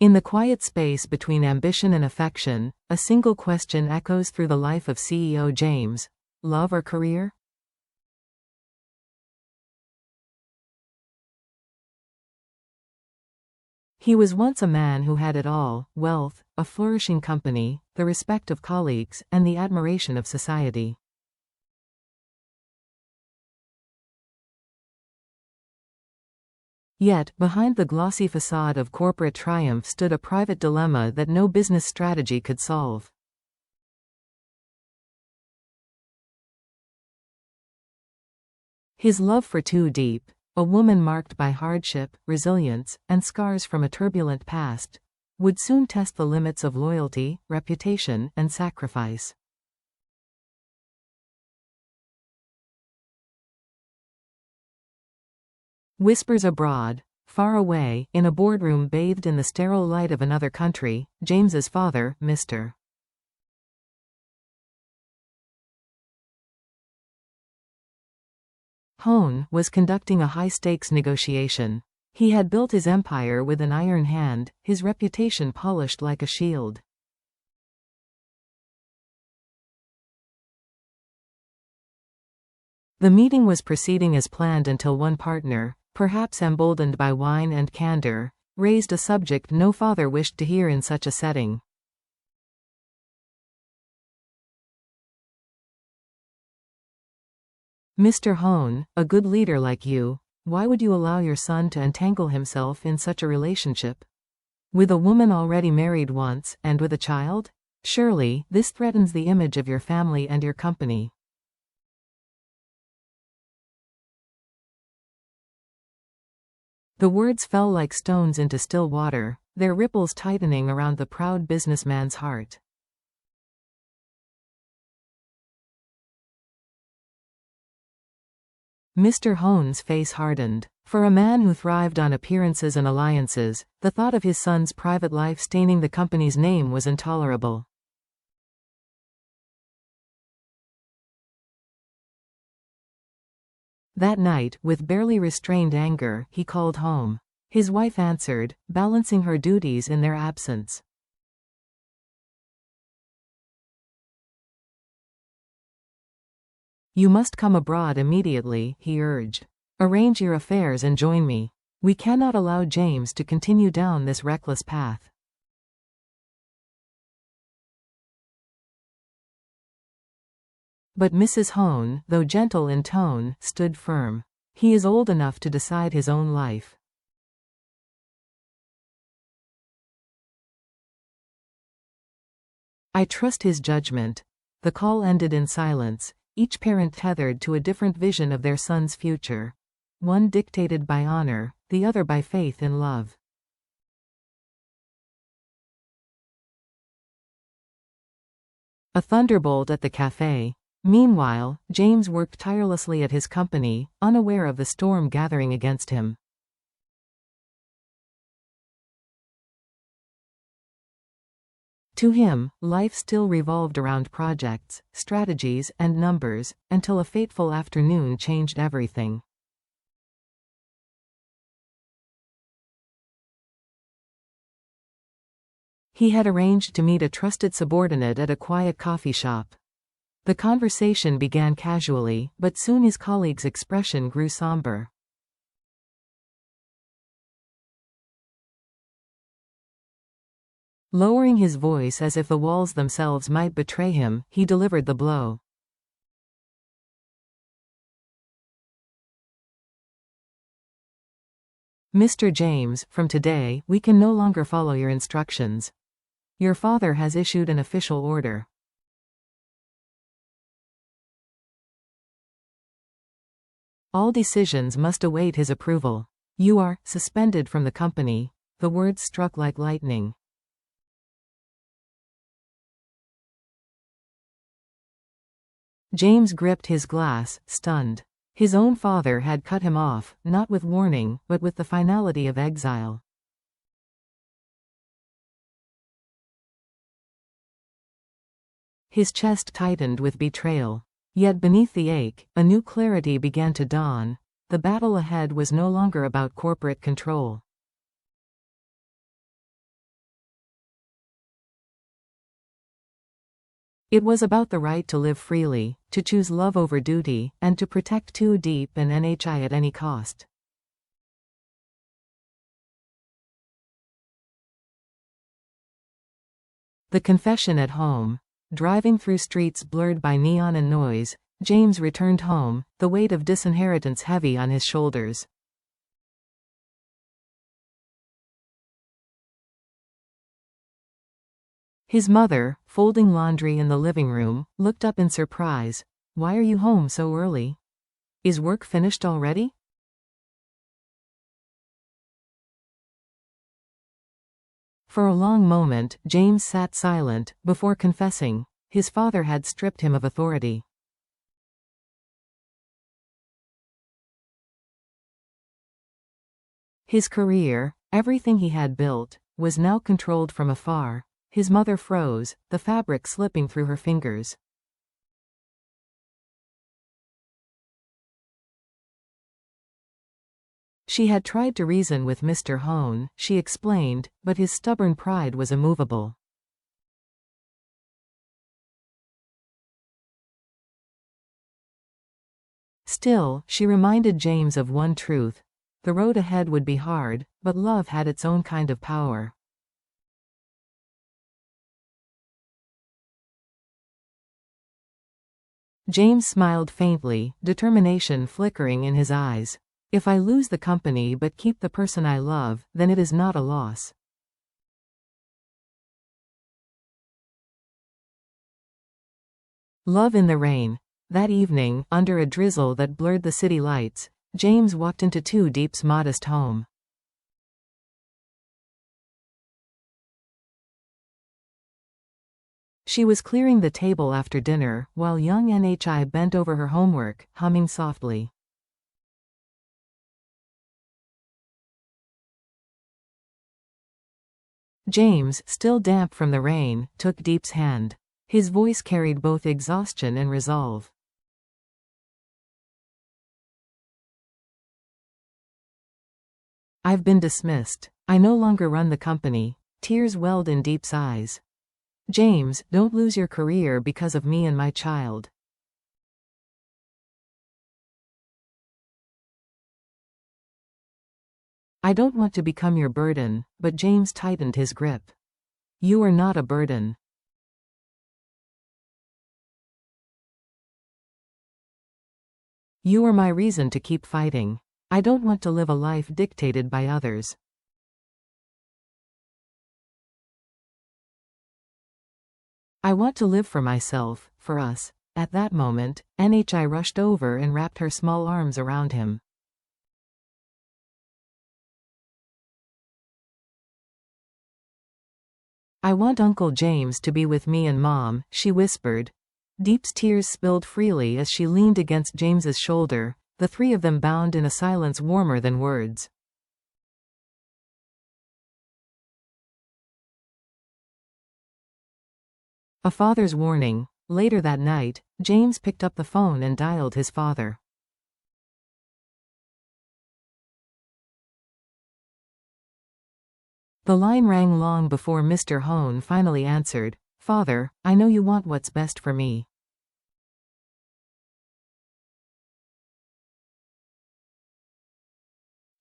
In the quiet space between ambition and affection, a single question echoes through the life of CEO James: love or career? He was once a man who had it all: wealth, a flourishing company, the respect of colleagues, and the admiration of society. Yet, behind the glossy facade of corporate triumph stood a private dilemma that no business strategy could solve. His love for Tú Diep, a woman marked by hardship, resilience, and scars from a turbulent past, would soon test the limits of loyalty, reputation, and sacrifice. Whispers abroad, far away, in a boardroom bathed in the sterile light of another country, James's father, Mr. Hone, was conducting a high-stakes negotiation. He had built his empire with an iron hand, his reputation polished like a shield. The meeting was proceeding as planned until one partner, perhaps emboldened by wine and candor, raised a subject no father wished to hear in such a setting. Mr. Hone, a good leader like you, why would you allow your son to entangle himself in such a relationship? With a woman already married once, and with a child? Surely, this threatens the image of your family and your company. The words fell like stones into still water, their ripples tightening around the proud businessman's heart. Mr. Hone's face hardened. For a man who thrived on appearances and alliances, the thought of his son's private life staining the company's name was intolerable. That night, with barely restrained anger, he called home. His wife answered, balancing her duties in their absence. You must come abroad immediately, he urged. Arrange your affairs and join me. We cannot allow James to continue down this reckless path. But Mrs. Hone, though gentle in tone, stood firm. He is old enough to decide his own life. I trust his judgment. The call ended in silence, each parent tethered to a different vision of their son's future. One dictated by honor, the other by faith in love. A thunderbolt at the cafe. Meanwhile, James worked tirelessly at his company, unaware of the storm gathering against him. To him, life still revolved around projects, strategies, and numbers, until a fateful afternoon changed everything. He had arranged to meet a trusted subordinate at a quiet coffee shop. The conversation began casually, but soon his colleague's expression grew somber. Lowering his voice as if the walls themselves might betray him, he delivered the blow. Mr. James, from today, we can no longer follow your instructions. Your father has issued an official order. All decisions must await his approval. You are suspended from the company. The words struck like lightning. James gripped his glass, stunned. His own father had cut him off, not with warning, but with the finality of exile. His chest tightened with betrayal. Yet beneath the ache, a new clarity began to dawn. The battle ahead was no longer about corporate control. It was about the right to live freely, to choose love over duty, and to protect Tú Diệp and NHI at any cost. The confession at home. Driving through streets blurred by neon and noise, James returned home, the weight of disinheritance heavy on his shoulders. His mother, folding laundry in the living room, looked up in surprise. "Why are you home so early? Is work finished already?" For a long moment, James sat silent, before confessing. His father had stripped him of authority. His career, everything he had built, was now controlled from afar. His mother froze, the fabric slipping through her fingers. She had tried to reason with Mr. Hone, she explained, but his stubborn pride was immovable. Still, she reminded James of one truth. The road ahead would be hard, but love had its own kind of power. James smiled faintly, determination flickering in his eyes. If I lose the company but keep the person I love, then it is not a loss. Love in the rain. That evening, under a drizzle that blurred the city lights, James walked into Tú Diep's modest home. She was clearing the table after dinner, while young NHI bent over her homework, humming softly. James, still damp from the rain, took Diep's hand. His voice carried both exhaustion and resolve. I've been dismissed. I no longer run the company. Tears welled in Diep's eyes. James, don't lose your career because of me and my child. I don't want to become your burden, but James tightened his grip. You are not a burden. You are my reason to keep fighting. I don't want to live a life dictated by others. I want to live for myself, for us. At that moment, NHI rushed over and wrapped her small arms around him. I want Uncle James to be with me and Mom, she whispered. Diep's tears spilled freely as she leaned against James's shoulder, the three of them bound in a silence warmer than words. A father's warning. Later that night, James picked up the phone and dialed his father. The line rang long before Mr. Hone finally answered. Father, I know you want what's best for me.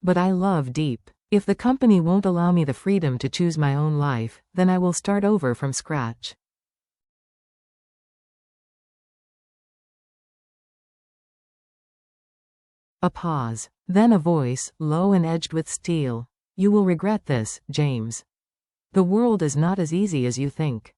But I love Diep. If the company won't allow me the freedom to choose my own life, then I will start over from scratch. A pause. Then a voice, low and edged with steel. You will regret this, James. The world is not as easy as you think.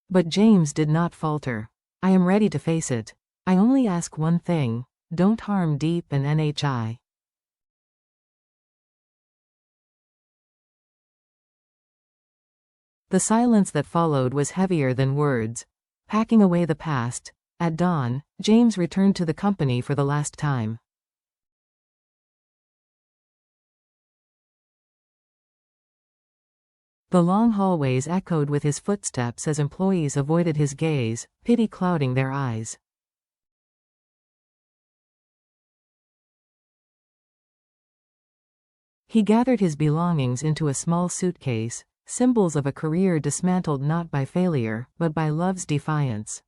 But James did not falter. I am ready to face it. I only ask one thing. Don't harm Diep and NHI. The silence that followed was heavier than words. Packing away the past, at dawn, James returned to the company for the last time. The long hallways echoed with his footsteps as employees avoided his gaze, pity clouding their eyes. He gathered his belongings into a small suitcase, symbols of a career dismantled not by failure, but by love's defiance.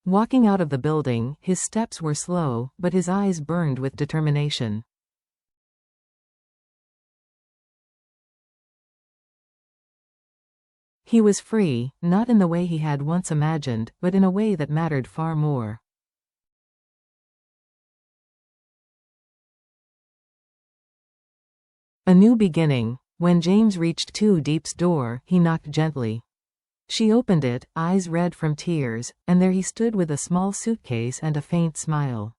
Walking out of the building, his steps were slow, but his eyes burned with determination. He was free, not in the way he had once imagined, but in a way that mattered far more. A new beginning. When James reached Tú Diep's door, he knocked gently. She opened it, eyes red from tears, and there he stood with a small suitcase and a faint smile.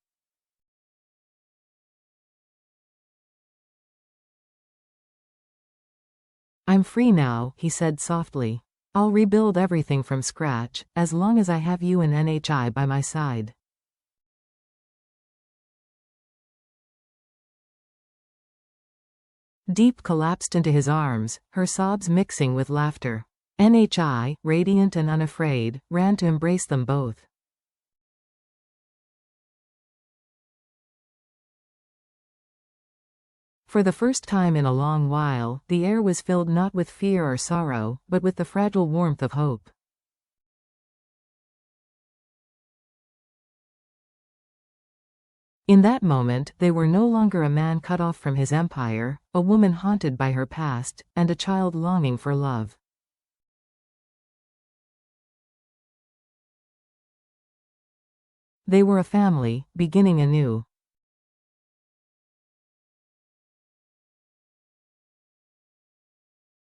"I'm free now," he said softly. "I'll rebuild everything from scratch, as long as I have you and NHI by my side." Diep collapsed into his arms, her sobs mixing with laughter. NHI, radiant and unafraid, ran to embrace them both. For the first time in a long while, the air was filled not with fear or sorrow, but with the fragile warmth of hope. In that moment, they were no longer a man cut off from his empire, a woman haunted by her past, and a child longing for love. They were a family, beginning anew.